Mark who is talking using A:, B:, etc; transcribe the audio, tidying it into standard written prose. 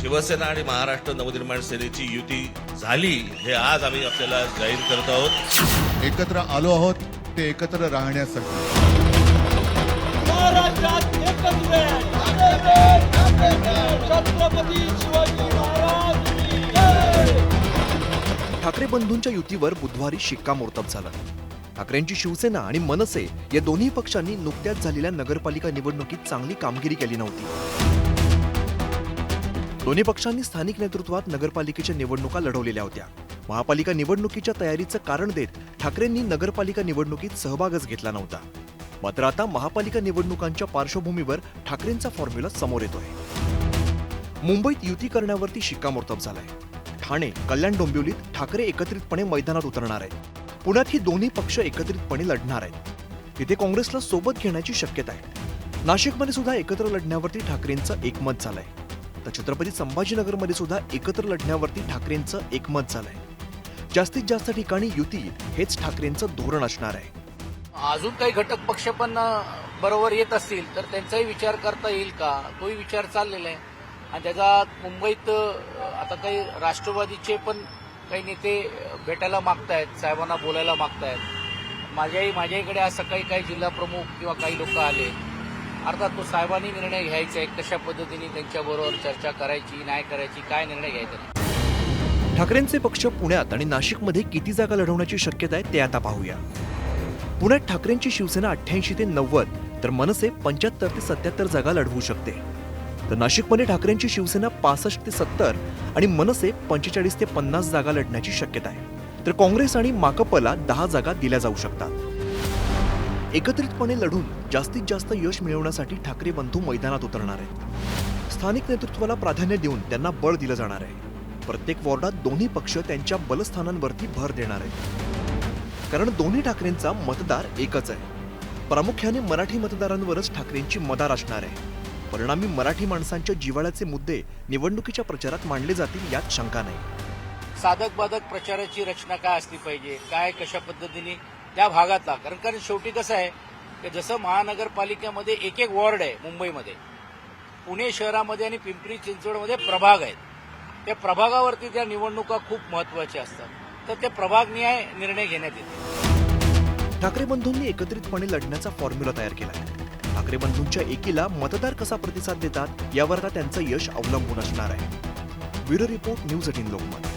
A: शिवसेना आणि महाराष्ट्र नवनिर्माण सेनेची युती झाली हे आज आम्ही आपल्याला जाहीर करत आहोत.
B: एकत्र आलो आहोत ते एकत्र राहण्यासाठी.
C: महाराष्ट्रात एकच वेळ छत्रपती शिवाजी महाराज की जय.
D: ठाकरे बंधूंच्या युतीवर बुधवारी शिक्कामोर्तब झालं. ठाकरेंची शिवसेना आणि मनसे या दोन्ही पक्षांनी नुकत्याच झालेल्या नगरपालिका निवडणुकीत चांगली कामगिरी केली नव्हती. दोन्ही पक्षांनी स्थानिक नेतृत्वात नगरपालिकेच्या निवडणुका लढवलेल्या होत्या. महापालिका निवडणुकीच्या तयारीचं कारण देत ठाकरेंनी नगरपालिका निवडणुकीत सहभागच घेतला नव्हता. मात्र आता महापालिका निवडणुकांच्या पार्श्वभूमीवर ठाकरेंचा फॉर्म्युला समोर येतोय. मुंबईत युती करण्यावरती शिक्कामोर्तब झालाय. ठाणे, कल्याण, डोंबिवलीत ठाकरे एकत्रितपणे मैदानात उतरणार आहेत. पुण्यात ही दोन्ही पक्ष एकत्रितपणे लढणार आहेत. तिथे काँग्रेसला सोबत घेण्याची शक्यता आहे. नाशिकमध्ये सुद्धा एकत्र लढण्यावरती ठाकरेंचं एकमत झालंय. तर छत्रपती संभाजीनगरमध्ये सुद्धा एकत्र लढण्यावरती ठाकरेंचं एकमत झालंय. जास्तीत जास्त ठिकाणी युती हेच ठाकरेंचं धोरण असणार आहे.
E: अजून काही घटक पक्ष पण बरोबर येत असतील तर त्यांचाही विचार करता येईल का, तोही विचार चाललेला आहे. आणि त्याचा मुंबईत आता काही राष्ट्रवादीचे पण काही नेते भेटायला मागतायत, साहेबांना बोलायला मागतायत. माझ्याकडे आज सकाळी काही जिल्हा प्रमुख किंवा काही लोक आले. अर्थात तो साहेबांनी निर्णय घ्यायचा आहे, कशा पद्धतीने त्यांच्याबरोबर चर्चा करायची, नाही करायची, काय निर्णय घ्यायचा.
D: ठाकरेंचे पक्ष पुण्यात आणि नाशिकमध्ये किती जागा लढवण्याची शक्यता आहे ते आता पाहूया. पुण्यात ठाकरेंची शिवसेना 88 ते 90 तर मनसे 75 ते 77 जागा लढवू शकते. तर नाशिकमध्ये ठाकरेंची शिवसेना 65 ते 70 आणि मनसे 45 ते 50 जागा लढण्याची शक्यता आहे. तर काँग्रेस आणि माकपला 10 जागा दिल्या जाऊ शकतात. एकत्रितपणे लढून जास्तीत जास्त यश मिळवण्यासाठी ठाकरे बंधू मैदानात उतरणार आहेत. स्थानिक नेतृत्वाला प्राधान्य देऊन त्यांना बळ दिलं जाणार आहे. प्रत्येक वॉर्डात दोन्ही पक्ष त्यांच्या बलस्थानांवरती भर देणार आहेत. कारण दोन्ही ठाकरेंचा मतदार एकच आहे. प्रामुख्याने मराठी मतदारांवरच ठाकरेंची मदार असणार आहे. परिणामी मराठी माणसांच्या जिव्हाळ्याचे मुद्दे निवडणुकीच्या प्रचारात मांडले जातील यात शंका नाही.
E: साधक बाधक प्रचाराची रचना काय असली पाहिजे, काय कशा पद्धतीने त्या भागातला, कारण शेवटी कसं आहे की जसं महानगरपालिकेमध्ये एक एक वॉर्ड आहे मुंबईमध्ये, पुणे शहरामध्ये आणि पिंपरी चिंचवडमध्ये प्रभाग आहेत. त्या प्रभागावरती त्या निवडणुका खूप महत्वाच्या असतात. तर ते प्रभागनिहाय निर्णय घेण्यात येते.
D: ठाकरे बंधूंनी एकत्रितपणे लढण्याचा फॉर्म्युला तयार केला आहे. ठाकरे बंधूंच्या एकीला मतदार कसा प्रतिसाद देतात यावर आता त्यांचं यश अवलंबून असणार आहे. Bureau report, news 18 Lokmat.